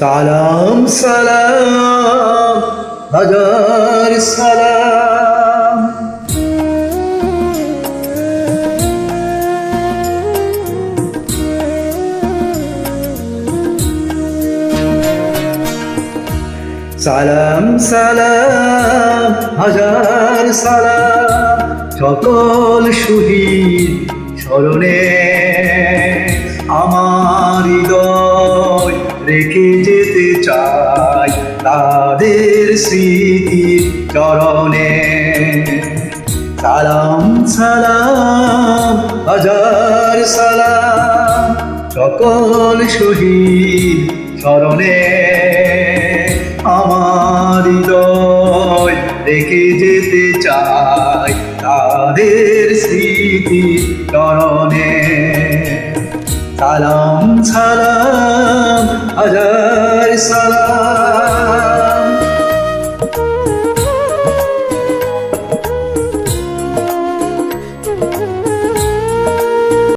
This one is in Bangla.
সালাম সালাম হাজার সালাম। সালাম সালাম হাজার সালাম সকল শহীদ স্মরণে আমার হৃদয় রেখে যেতে চাই তাদের স্মৃতির চরণে। সালাম সালাম হাজার সালাম সকল শহীদ স্মরণে আমার হৃদয় রেখে যেতে চাই তাদের স্মৃতি চরণে। সালাম সালাম হাজার